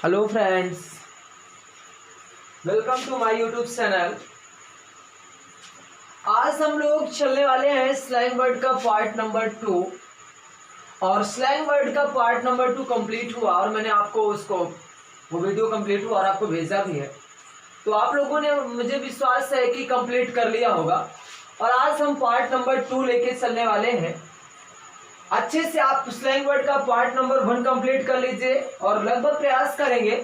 Hello friends, welcome to my YouTube channel. आज हम लोग चलने वाले हैं स्लैंग वर्ड का पार्ट नंबर 2। और स्लैंग वर्ड का पार्ट नंबर 2 कंप्लीट हुआ और मैंने आपको वो वीडियो कंप्लीट हुआ और आपको भेजा भी है। तो आप लोगों ने, मुझे विश्वास है कि कंप्लीट कर लिया होगा। और आज हम पार्ट नंबर 2 लेके चलने वाले हैं। अच्छे से आप स्लैंग वर्ड का पार्ट नंबर 1 कंप्लीट कर लीजिए और लगभग प्रयास करेंगे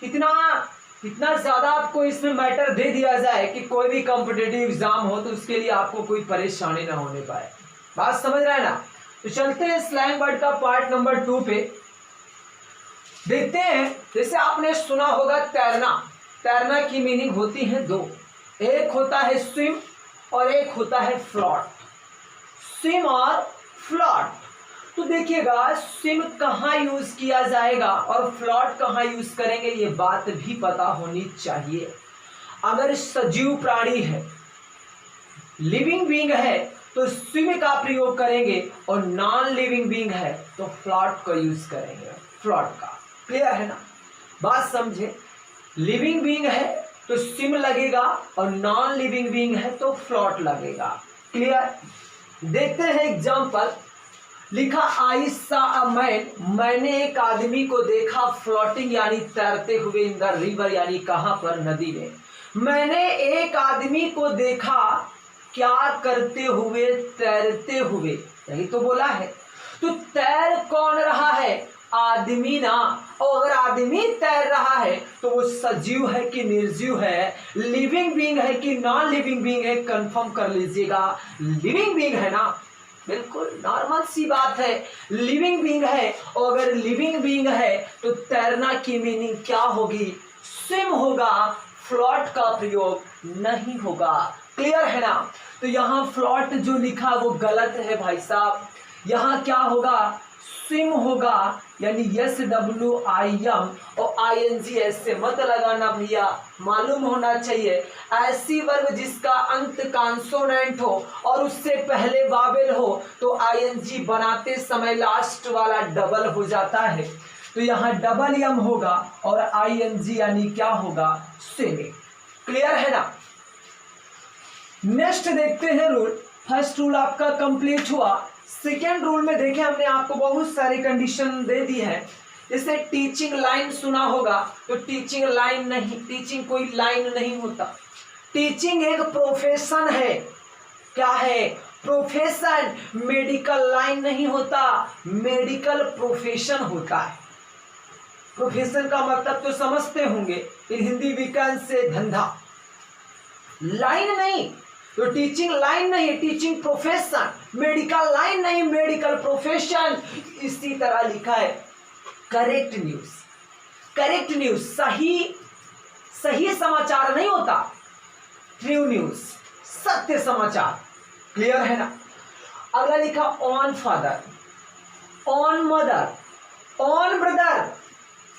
इतना ज्यादा आपको इसमें मैटर दे दिया जाए कि कोई भी कॉम्पिटिटिव एग्जाम हो तो उसके लिए आपको कोई परेशानी ना होने पाए। बात समझ रहे हैं ना? तो चलते हैं स्लैंग वर्ड का पार्ट नंबर 2 पे। देखते हैं, जैसे आपने सुना होगा तैरना की मीनिंग होती है दो। एक होता है स्विम और एक होता है फ्लोट। स्विम और फ्लोट। तो देखिएगा, स्विम कहाँ यूज किया जाएगा और फ्लोट कहाँ यूज करेंगे, ये बात भी पता होनी चाहिए। अगर सजीव प्राणी है, लिविंग बीइंग है, तो स्विम का प्रयोग करेंगे और नॉन लिविंग बीइंग है तो फ्लोट का यूज करेंगे। फ्लोट का क्लियर है ना? बात समझे। लिविंग बीइंग है तो स्विम लगेगा और नॉन लिविंग बीइंग है तो फ्लोट लगेगा। क्लियर? देखते हैं एग्जांपल। लिखा आई सा अ मैन, मैंने एक आदमी को देखा फ्लोटिंग यानी तैरते हुए इन द रिवर यानी कहां पर, नदी में। मैंने एक आदमी को देखा क्या करते हुए, तैरते हुए, यही तो बोला है। तो तैर कौन रहा है? आदमी ना। और अगर आदमी तैर रहा है तो वो सजीव है कि निर्जीव है, लिविंग बीइंग है कि नॉन लिविंग बीइंग है, कंफर्म कर लीजिएगा। लिविंग बीइंग है ना, बिल्कुल नॉर्मल सी बात है। लिविंग बीइंग है और अगर लिविंग बीइंग है तो तैरना की मीनिंग क्या होगी? स्विम होगा, फ्लोट का प्रयोग नहीं होगा। क्लियर है ना? तो यहाँ फ्लोट जो लिखा वो गलत है भाई साहब। यहाँ क्या होगा? स्विम होगा, यानी SWIM और ING ऐसे मत लगाना भैया, मालूम होना चाहिए। ऐसी वर्ब जिसका अंत कॉन्सोनेंट हो और उससे पहले वावेल हो तो ING बनाते समय लास्ट वाला डबल हो जाता है। तो यहाँ डबल एम होगा और ING यानी क्या होगा? स्विमिंग। क्लियर है ना? नेक्स्ट देखते हैं रूल। फर्स्ट रूल आपका कंप्लीट हुआ। सेकेंड रूल में देखें, हमने आपको बहुत सारी कंडीशन दे दी है। जैसे टीचिंग लाइन सुना होगा, तो टीचिंग लाइन नहीं, टीचिंग कोई लाइन नहीं होता। टीचिंग एक प्रोफेशन है। क्या है? प्रोफेशन। मेडिकल लाइन नहीं होता, मेडिकल प्रोफेशन होता है। प्रोफेशन का मतलब तो समझते होंगे, इन हिंदी विज्ञान से धंधा। लाइन नहीं, तो टीचिंग लाइन नहीं, टीचिंग प्रोफेशन। मेडिकल लाइन नहीं, मेडिकल प्रोफेशन। इसी तरह लिखा है करेक्ट न्यूज। करेक्ट न्यूज सही समाचार नहीं होता, ट्रू न्यूज, सत्य समाचार। क्लियर है ना? अगला लिखा on father, on mother, on brother.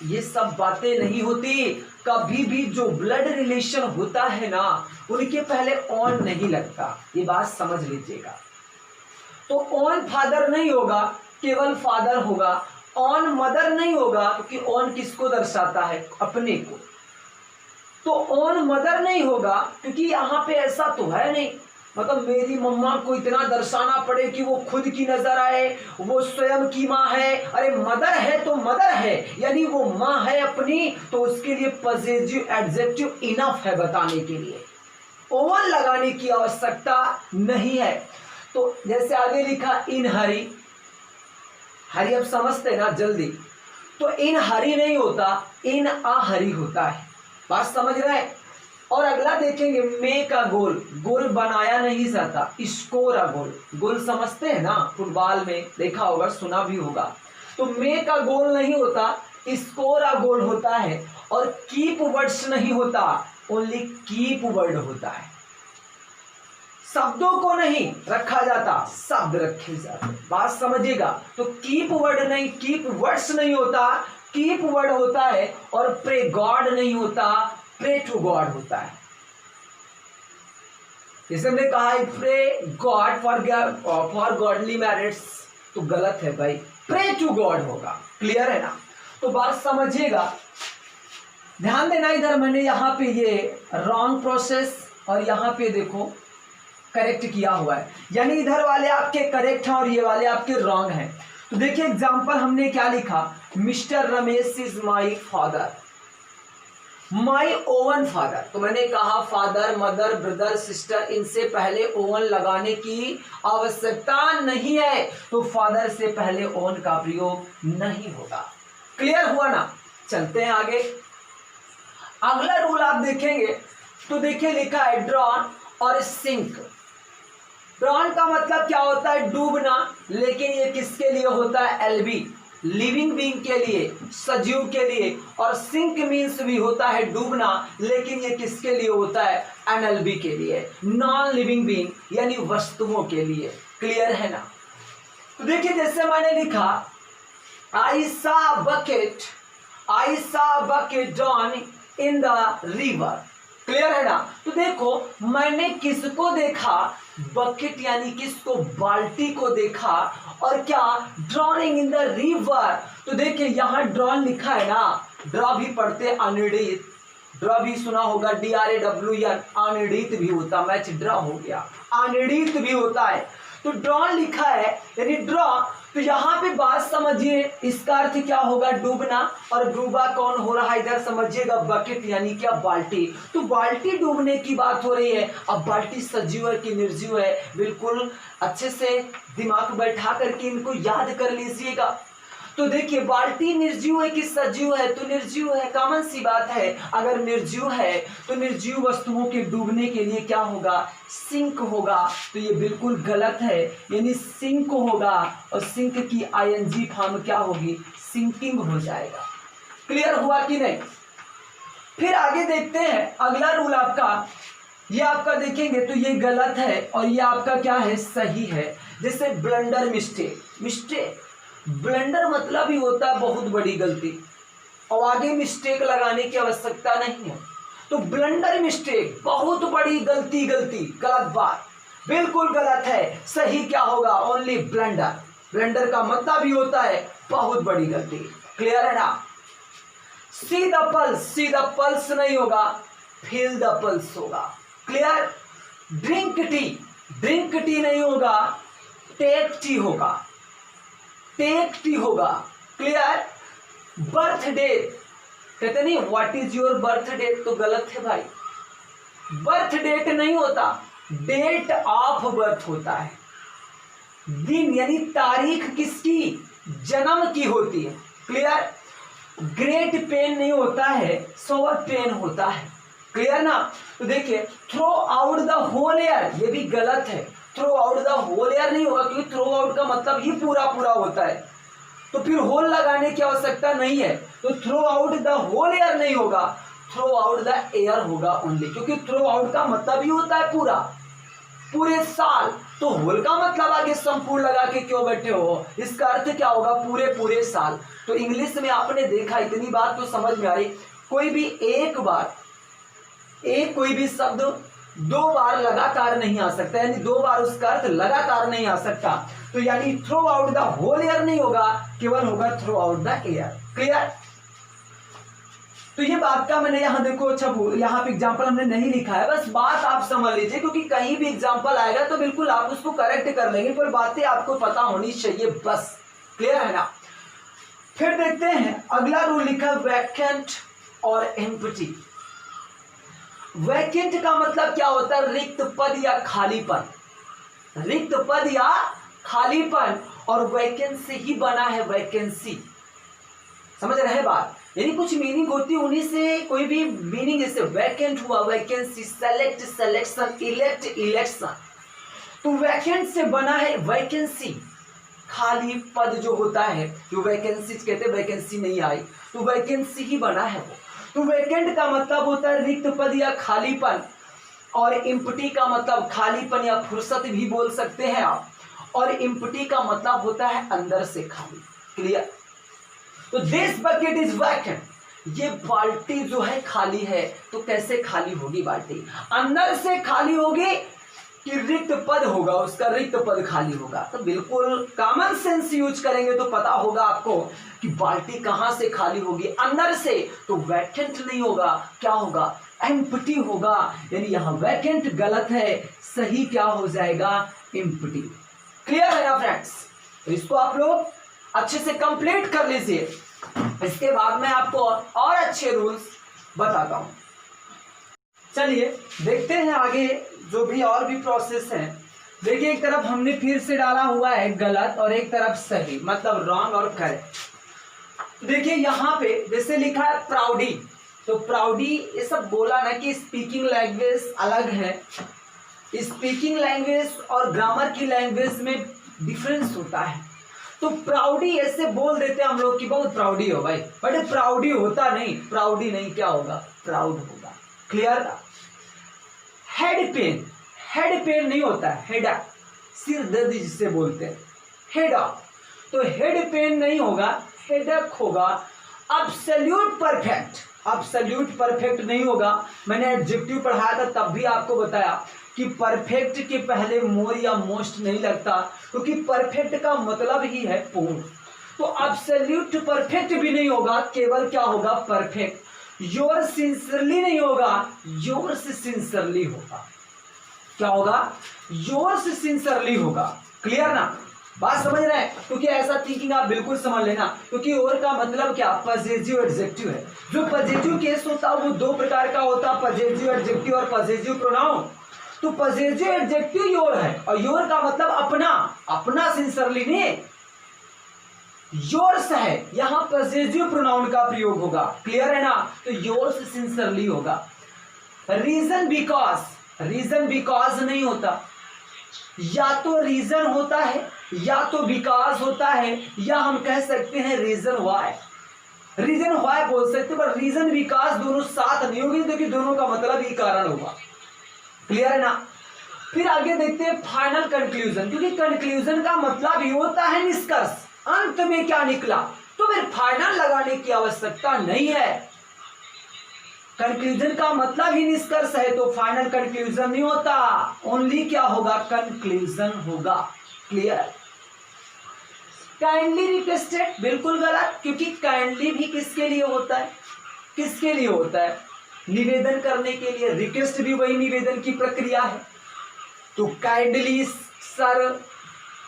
ये सब बातें नहीं होती। कभी भी जो ब्लड रिलेशन होता है ना, उनके पहले ऑन नहीं लगता, ये बात समझ लीजिएगा। तो ऑन फादर नहीं होगा, केवल फादर होगा। ऑन मदर नहीं होगा, क्योंकि ऑन किसको दर्शाता है? अपने को। तो ऑन मदर नहीं होगा क्योंकि यहां पे ऐसा तो है नहीं, मतलब मेरी मम्मा को इतना दर्शाना पड़े कि वो खुद की नजर आए, वो स्वयं की माँ है। अरे मदर है तो मदर है, यानी वो माँ है अपनी, तो उसके लिए पॉजिटिव एडजेक्टिव इनफ है बताने के लिए, ओवन लगाने की आवश्यकता नहीं है। तो जैसे आगे लिखा इन हरी, हरी अब समझते ना जल्दी, तो इन हरी नहीं होता, इन आ हरी होता है। बात समझ रहे हैं? और अगला देखेंगे, मे का गोल, गोल बनाया नहीं जाता, स्कोर अ गोल। गोल समझते हैं ना, फुटबॉल में देखा होगा, सुना भी होगा। तो मे का गोल नहीं होता, स्कोर अ गोल होता है। और कीप वर्ड्स नहीं होता, ओनली कीप वर्ड होता है। शब्दों को नहीं रखा जाता, शब्द रखे जाते। बात समझिएगा। तो कीप वर्ड नहीं, कीप वर्ड्स नहीं होता, कीप वर्ड होता है। और प्रे गॉड नहीं होता, प्रे टू गॉड होता है। जैसे हमने कहा है pray God for godly merits, तो गलत है भाई, प्रे टू गॉड होगा। क्लियर है ना? तो बात समझिएगा, ध्यान देना। इधर मैंने यहाँ पे ये रॉन्ग प्रोसेस और यहाँ पे देखो करेक्ट किया हुआ है, यानी इधर वाले आपके करेक्ट हैं और ये वाले आपके रॉन्ग हैं। तो देखिए एग्जांपल हमने क्या लिखा, mister Ramesh is my father, my oven father. तो मैंने कहा फादर, मदर, ब्रदर, सिस्टर, इनसे पहले ओवन लगाने की आवश्यकता नहीं है, तो फादर से पहले ओवन का प्रयोग नहीं होगा। क्लियर हुआ ना? चलते हैं आगे। अगला रूल आप देखेंगे तो देखिए लिखा है ड्रॉन और सिंक। ड्रॉन का मतलब क्या होता है, डूबना, लेकिन ये किसके लिए होता है, एलबी, लिविंग बीइंग के लिए, सजीव के लिए। और सिंक मीन्स भी होता है डूबना, लेकिन ये किसके लिए होता है, एनएलबी के लिए, नॉन लिविंग बीइंग यानी वस्तुओं के लिए। क्लियर है ना? तो देखिए जैसे मैंने लिखा I saw bucket drawn in the river. Clear है ना? तो देखो मैंने किसको देखा, बकेट यानी किसको, बाल्टी को देखा, और क्या, ड्रॉइंग इन द रिवर। तो देखिए यहाँ ड्रॉन लिखा है ना, ड्रॉ भी पढ़ते अनिर्णित, ड्रॉ भी सुना होगा, DRAWN, अनिर्णित भी होता, मैच ड्रॉ हो गया, अनिर्णित भी होता है। तो ड्रॉन लिखा है यानी ड्रॉ। तो यहाँ पे बात समझिए, इसका अर्थ क्या होगा, डूबना, और डूबा कौन हो रहा है इधर समझिएगा, बकेट यानी क्या, बाल्टी। तो बाल्टी डूबने की बात हो रही है। अब बाल्टी सजीव है कि निर्जीव है, बिल्कुल अच्छे से दिमाग बैठा करके इनको याद कर लीजिएगा। तो देखिए बाल्टी निर्जीव है कि सजीव है, तो निर्जीव है, कॉमन सी बात है। अगर निर्जीव है तो निर्जीव वस्तुओं के डूबने के लिए क्या होगा, सिंक होगा। तो ये बिल्कुल गलत है, यानी सिंक होगा, और सिंक की ING फॉर्म क्या होगी, सिंकिंग हो जाएगा। क्लियर हुआ कि नहीं? फिर आगे देखते हैं अगला रूल आपका, ये आपका देखेंगे तो ये गलत है और ये आपका क्या है, सही है। जैसे ब्लंडर, मिस्टेक, ब्लंडर मतलब ही होता है बहुत बड़ी गलती, और आगे मिस्टेक लगाने की आवश्यकता नहीं है। तो ब्लंडर, मिस्टेक, बहुत बड़ी गलती, गलत बात, बिल्कुल गलत है। सही क्या होगा, ओनली ब्लंडर। ब्लंडर का मतलब ही होता है बहुत बड़ी गलती। क्लियर है ना? सी द पल्स नहीं होगा, फील द पल्स होगा। क्लियर? ड्रिंक टी नहीं होगा, टेक टी होगा, क्लियर? बर्थडे कहते नहीं, what is your birth date, तो गलत है भाई, बर्थ डेट नहीं होता, डेट ऑफ बर्थ होता है। दिन यानी तारीख किसकी, जन्म की होती है। क्लियर? ग्रेट पेन नहीं होता है, सोवर पेन होता है। क्लियर ना? तो देखिए throw out the whole air, ये भी गलत है, throw out the whole air नहीं होगा, क्योंकि थ्रो आउट का मतलब ही पूरा होता है, तो फिर होल लगाने की आवश्यकता नहीं है। तो throw out the whole air नहीं होगा, थ्रो आउट द एयर होगा ओनली, क्योंकि थ्रो आउट का मतलब ही होता है पूरे साल। तो होल का मतलब आगे संपूर्ण लगा के क्यों बैठे हो, इसका अर्थ क्या होगा, पूरे साल। तो इंग्लिश में आपने देखा, इतनी बात तो समझ में आ रही, कोई भी कोई भी शब्द 2 बार लगातार नहीं आ सकता, यानी 2 बार उसका अर्थ लगातार नहीं आ सकता। तो यानी throw out the whole air नहीं होगा, केवल होगा throw out the air. Clear? तो ये बात का मैंने यहाँ देखो, अच्छा यहाँ पे एग्जांपल हमने नहीं लिखा है, बस बात आप समझ लीजिए, क्योंकि कहीं भी एग्जांपल आएगा तो बिल्कुल आप उसको करेक्ट कर लेंगे, पर बातें आपको पता होनी चाहिए बस। क्लियर है ना? फिर देखते हैं अगला रूल लिखा, वैकेंट और एम्प्टी। वैकेंट का मतलब क्या होता है, रिक्त पद या खालीपन, और वैकेंसी ही बना है वैकेंसी। समझ रहे हैं बात? यानी कुछ मीनिंग होती है, उन्हीं से कोई भी मीनिंग, जैसे वैकेंट हुआ, vacancy, select, selection, elect, election. तो वैकेंट से बना है वैकेंसी, खाली पद जो होता है, जो वैकेंसी कहते हैं, वैकेंसी नहीं आई तो वैकेंसी ही बना है वो। तो वैकेंट का मतलब होता है रिक्त पद या खालीपन, और एम्प्टी का मतलब खालीपन या फुर्सत भी बोल सकते हैं आप, और एम्प्टी का मतलब होता है अंदर से खाली। क्लियर? तो दिस बकेट इज वैकेंट, ये बाल्टी जो है खाली है। तो कैसे खाली होगी बाल्टी, अंदर से खाली होगी कि रिक्त पद होगा, उसका रिक्त पद खाली होगा। तो बिल्कुल कॉमन सेंस यूज करेंगे तो पता होगा आपको कि बाल्टी कहां से खाली होगी, अंदर से। तो वैकेंट नहीं होगा, क्या होगा, एम्प्टी होगा। यानी यहां वैकेंट गलत है, सही क्या हो जाएगा, एम्प्टी। क्लियर है ना फ्रेंड्स? तो इसको आप लोग अच्छे से कंप्लीट कर लीजिए। इसके बाद मैं आपको और अच्छे रूल्स बताता हूं। चलिए देखते हैं आगे जो भी और भी प्रोसेस है। देखिए एक तरफ हमने फिर से डाला हुआ है गलत और एक तरफ सही, मतलब रॉन्ग और करेक्ट। देखिए यहाँ पे जैसे लिखा है प्राउडी, तो प्राउडी ये सब बोला ना कि स्पीकिंग लैंग्वेज अलग है। स्पीकिंग लैंग्वेज और ग्रामर की लैंग्वेज में डिफरेंस होता है। तो प्राउडी ऐसे बोल देते हैं हम लोग कि बहुत प्राउडी हो भाई, बट प्राउडी होता नहीं, प्राउडी नहीं, क्या होगा, प्राउड होगा। Clear? Head pen, head pen नहीं होता है, हेडा, सिर दर्द जिसे बोलते हैं, हेडा। तो हेड पेन नहीं होगा, हेडक होगा। एब्सोल्यूट परफेक्ट, एब्सोल्यूट परफेक्ट नहीं होगा। मैंने एडजेक्टिव पढ़ाया था तब भी आपको बताया कि परफेक्ट के पहले मोर या मोस्ट नहीं लगता, क्योंकि परफेक्ट का मतलब ही है पूर्ण। तो एब्सोल्यूट परफेक्ट भी नहीं होगा, केवल क्या होगा, परफेक्ट। योर सिंसियरली नहीं होगा, योर्स सिंसियरली होगा। क्या होगा, योर्स सिंसियरली होगा। क्लियर ना, बात समझ रहे हैं? क्योंकि ऐसा थिंकिंग आप बिल्कुल समझ लेना, क्योंकि और का मतलब क्या, पजेसिव एडजेक्टिव है। जो पजेसिव केस होता है वो दो प्रकार का होता है, पजेसिव एडजेक्टिव और पजेसिव प्रोनाउन। तो पजेसिव एडजेक्टिव योर है, और योर का मतलब अपना, अपना सिंसियरली नहीं, योर्स है, यहां पजेसिव प्रोनाउन का प्रयोग होगा। क्लियर है ना? तो योर्स सिंसियरली होगा। रीजन बिकॉज, रीजन बिकॉज नहीं होता, या तो रीजन होता है या तो बिकॉज होता है, या हम कह सकते हैं रीजन व्हाई। रीजन व्हाई बोल सकते हैं, पर रीजन बिकॉज दोनों साथ नहीं होगी, क्योंकि दोनों का मतलब ही कारण होगा। क्लियर है ना? फिर आगे देखते हैं फाइनल कंक्लूजन, क्योंकि कंक्लूजन का मतलब ही होता है निष्कर्ष, अंत में क्या निकला। तो फिर फाइनल लगाने की आवश्यकता नहीं है, कंक्लूजन का मतलब ही निष्कर्ष है, तो फाइनल कंक्लूजन नहीं होता, ओनली क्या होगा, कंक्लूजन होगा। क्लियर? काइंडली रिक्वेस्टेड बिल्कुल गलत, क्योंकि काइंडली भी किसके लिए होता है, किसके लिए होता है, निवेदन करने के लिए। रिक्वेस्ट भी वही निवेदन की प्रक्रिया है। तो काइंडली, सर,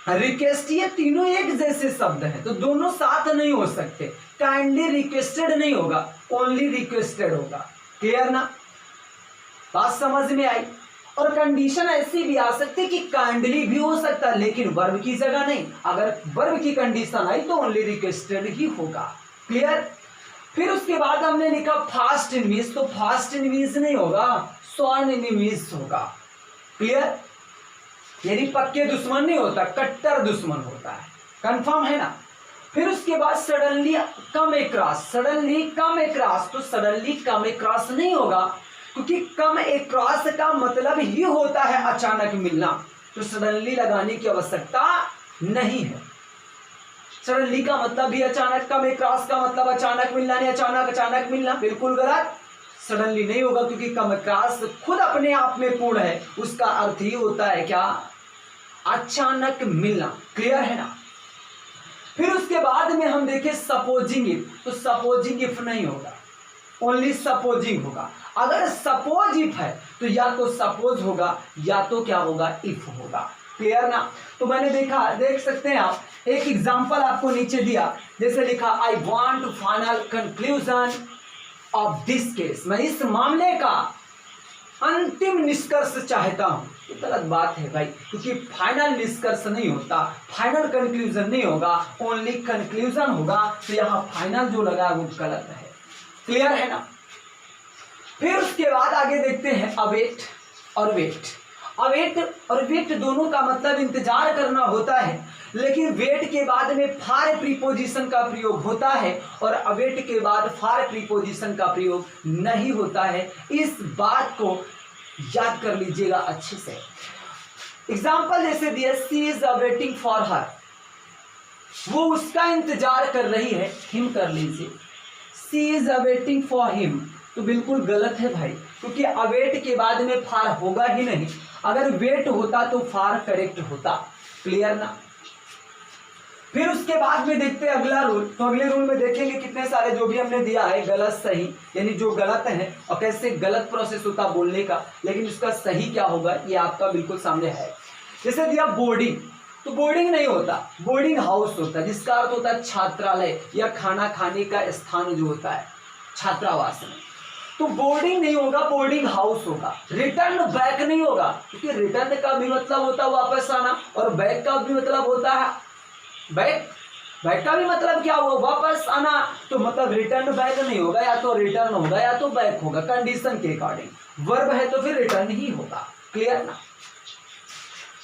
रिक्वेस्ट, ये तीनों एक जैसे शब्द हैं, तो दोनों साथ नहीं हो सकते। काइंडली रिक्वेस्टेड नहीं होगा, ओनली रिक्वेस्टेड होगा। क्लियर ना, बात समझ में आई? और कंडीशन ऐसी भी आ सकती है कि काइंडली भी हो सकता है, लेकिन वर्ब की जगह नहीं। अगर वर्ब की कंडीशन आई तो ओनली रिक्वेस्टेड ही होगा। क्लियर? फिर उसके बाद हमने लिखा फास्ट इनवीज, तो फास्ट इनवीज नहीं होगा, स्वर्ण इनवीज होगा। क्लियर? यानी पक्के दुश्मन नहीं होता, कट्टर दुश्मन होता है। कंफर्म है ना? फिर उसके बाद सडनली कम एक्रॉस, सडनली कम एक्रॉस, तो सडनली कम एक्रॉस नहीं होगा, क्योंकि कम एक्रॉस का मतलब ही होता है अचानक मिलना, तो सडनली लगाने की आवश्यकता नहीं है। सडनली का मतलब भी अचानक, कम एक्रॉस का मतलब अचानक मिलना नहीं, अचानक अचानक मिलना, बिल्कुल गलत। सडनली नहीं होगा, क्योंकि कम एक्रॉस खुद अपने आप में पूर्ण है, उसका अर्थ ही होता है क्या, अचानक मिलना। क्लियर है ना? फिर उसके बाद में हम देखें सपोजिंग इफ, तो सपोजिंग इफ नहीं होगा, ओनली सपोजिंग होगा। अगर सपोज इफ है तो या तो सपोज होगा या तो क्या होगा, इफ होगा। क्लियर ना? तो मैंने देखा, देख सकते हैं आप, एक एग्जांपल आपको नीचे दिया, जैसे लिखा I want final conclusion of this case, मैं इस मामले का अंतिम निष्कर्ष चाहता हूं। ये गलत बात है भाई, क्योंकि फाइनल निष्कर्ष नहीं होता, फाइनल कंक्लूजन नहीं होगा, ओनली कंक्लूजन होगा। तो यहाँ फाइनल जो लगा वो गलत है। क्लियर है ना? फिर उसके बाद आगे देखते हैं अवेट और वेट। अवेट और वेट दोनों का मतलब इंतजार करना होता है, लेकिन वेट के बाद में फार प्रीपोजिशन का प्रयोग होता है और अवेट के बाद फार प्रीपोजिशन का प्रयोग नहीं होता है। इस बात को याद कर लीजिएगा अच्छे से। एग्जाम्पल जैसे दिया, सी इज अवेटिंग फॉर हर, वो उसका इंतजार कर रही है, हिम कर लीजिए, सी इज अवेटिंग फॉर हिम, तो बिल्कुल गलत है भाई, क्योंकि अवेट के बाद में फार होगा ही नहीं, अगर वेट होता तो फार करेक्ट होता। क्लियर ना। फिर उसके बाद में देखते हैं अगला रूल। तो अगले रूल में देखेंगे कितने सारे जो भी हमने दिया है गलत सही, यानी जो गलत है और कैसे गलत प्रोसेस होता बोलने का, लेकिन उसका सही क्या होगा ये आपका बिल्कुल सामने है। जैसे दिया बोर्डिंग, तो बोर्डिंग नहीं होता, बोर्डिंग हाउस होता है, जिसका अर्थ होता है छात्रालय या खाना खाने का स्थान जो होता है छात्रावास में। तो बोर्डिंग नहीं होगा, बोर्डिंग हाउस होगा। रिटर्न बैक नहीं होगा, क्योंकि रिटर्न का भी मतलब होता है वापस आना और बैक का भी मतलब होता है बैक। बैक का भी मतलब क्या हुआ, वापस आना। तो मतलब रिटर्न बैक नहीं होगा, या तो रिटर्न होगा या तो बैक होगा, कंडीशन के अकॉर्डिंग। वर्ब है तो फिर रिटर्न ही होगा। क्लियर ना।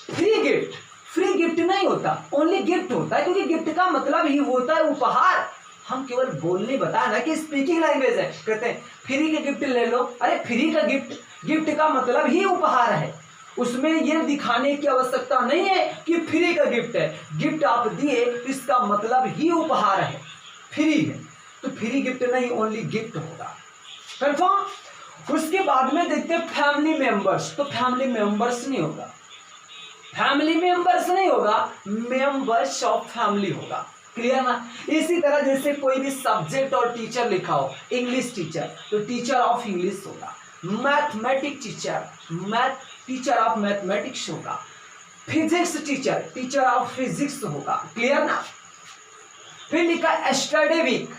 फ्री गिफ्ट, फ्री गिफ्ट नहीं होता, ओनली गिफ्ट होता है, क्योंकि गिफ्ट का मतलब ही होता है उपहार। हम केवल बोलने बताया ना कि स्पीकिंग लैंग्वेज है, कहते हैं फ्री का गिफ्ट ले लो, अरे फ्री का गिफ्ट, गिफ्ट का मतलब ही उपहार है। उसमें यह दिखाने की आवश्यकता नहीं है कि फ्री का गिफ्ट है, गिफ्ट आप दिए इसका मतलब ही उपहार है, फ्री है, तो फ्री गिफ्ट नहीं ओनली गिफ्ट होगा। कंफर्म। उसके बाद में देखते हैं फैमिली मेंबर्स, तो फैमिली मेंबर्स नहीं होगा, फैमिली मेंबर्स नहीं होगा, मेंबर्स ऑफ फैमिली होगा। क्लियर ना। इसी तरह जैसे कोई भी सब्जेक्ट और टीचर लिखा हो, इंग्लिश टीचर तो टीचर ऑफ इंग्लिश होगा, mathematics teacher teacher of mathematics होगा, physics teacher teacher of physics होगा। क्लियर ना। फिर लिखा स्टडी वीक,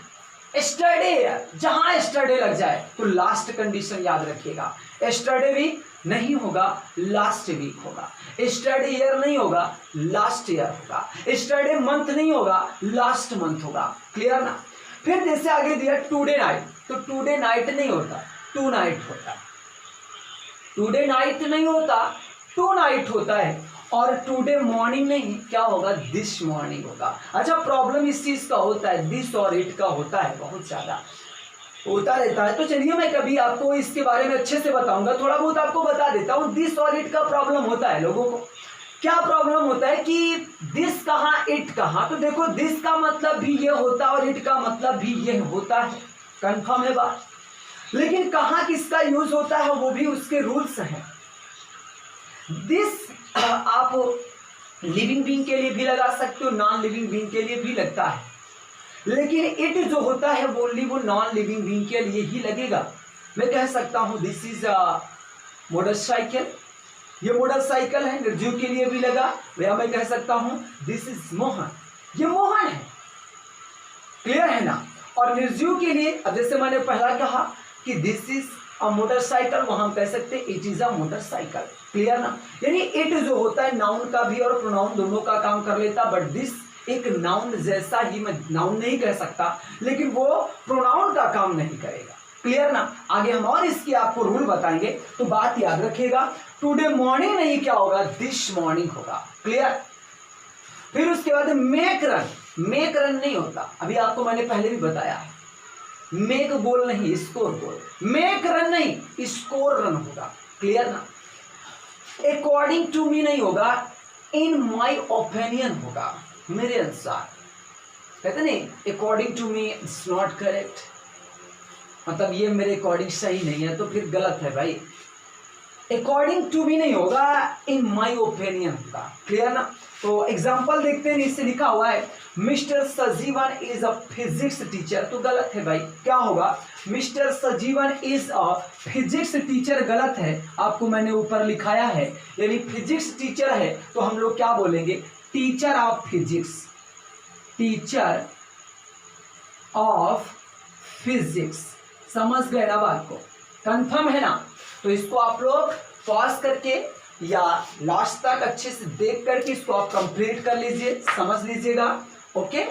स्टडी जहां स्टडी लग जाए तो लास्ट कंडीशन याद रखिएगा, स्टडी वीक नहीं होगा, लास्ट वीक होगा। स्टडी ईयर नहीं होगा, लास्ट ईयर होगा। स्टडी मंथ नहीं होगा, लास्ट मंथ होगा। क्लियर ना। फिर जैसे आगे दिया टुडे नाइट, तो टुडे नाइट नहीं होता, टू नाइट होता। टुडे नाइट नहीं होता, टू नाइट होता है। और टुडे मॉर्निंग नहीं, क्या होगा, दिस मॉर्निंग होगा। अच्छा, प्रॉब्लम इस चीज का होता है, दिस और इट का होता है, बहुत ज्यादा होता रहता है। तो चलिए मैं कभी आपको इसके बारे में अच्छे से बताऊंगा, थोड़ा बहुत आपको बता देता हूँ। दिस और इट का प्रॉब्लम होता है लोगों को। क्या प्रॉब्लम होता है कि दिस कहाँ इट कहाँ, तो देखो दिस का मतलब भी ये होता है और इट का मतलब भी ये होता है, कंफर्म है बात। लेकिन कहाँ किसका यूज होता है वो भी उसके रूल्स हैं। दिस आप लिविंग बीइंग के लिए भी लगा सकते हो, नॉन लिविंग बीइंग के लिए भी लगता है, लेकिन इट जो होता है ओनली वो नॉन लिविंग बीइंग के लिए ही लगेगा। मैं कह सकता हूं दिस इज अ मोटरसाइकिल, ये मोटरसाइकिल है, निर्जीव के लिए भी लगा। या मैं कह सकता हूं दिस इज मोहन, ये मोहन है। क्लियर है ना। और निर्जीव के लिए अब जैसे मैंने पहला कहा कि दिस इज अ मोटरसाइकिल, वहां कह सकते हैं it is a motorcycle. Clear ना। यानी इट जो होता है नाउन का भी और प्रोनाउन दोनों का काम कर लेता, बट दिस एक नाउन जैसा ही, मैं नाउन नहीं कह सकता, लेकिन वो प्रोनाउन का काम नहीं करेगा। क्लियर ना। आगे हम और इसकी आपको रूल बताएंगे, तो बात याद रखिएगा, टुडे मॉर्निंग नहीं, क्या होगा, दिस मॉर्निंग होगा। क्लियर। फिर उसके बाद मेक रन, मेक रन नहीं होता, अभी आपको मैंने पहले भी बताया है, मेक गोल नहीं, स्कोर गोल। मेक रन नहीं, स्कोर रन होगा। क्लियर ना। अकॉर्डिंग टू मी नहीं होगा, इन माई ओपिनियन होगा, मेरे अनुसार। कहते नहीं according to me it's not correct, मतलब ये मेरे अकॉर्डिंग सही नहीं है, तो फिर गलत है भाई। अकॉर्डिंग टू मी नहीं होगा, इन माई ओपिनियन होगा। क्लियर ना। तो एग्जाम्पल देखते हैं, इससे लिखा हुआ है mister Sajeevan is a physics teacher, तो गलत है भाई। क्या होगा, mister Sajeevan is a physics teacher, गलत है। आपको मैंने ऊपर लिखाया है, यानी फिजिक्स टीचर है तो हम लोग क्या बोलेंगे, teacher of physics, teacher of physics. समझ गए ना बात को, कंफर्म है ना। तो इसको आप लोग पॉज करके या लास्ट तक अच्छे से देख करके इसको आप कंप्लीट कर लीजिए, समझ लीजिएगा। ओके,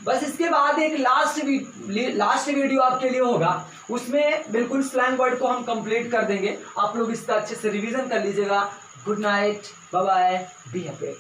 बस इसके बाद एक लास्ट वीडियो आपके लिए होगा, उसमें बिल्कुल स्लैंग वर्ड को हम कंप्लीट कर देंगे। आप लोग इसका अच्छे से रिवीजन कर लीजिएगा। Good night, bye bye, be happy.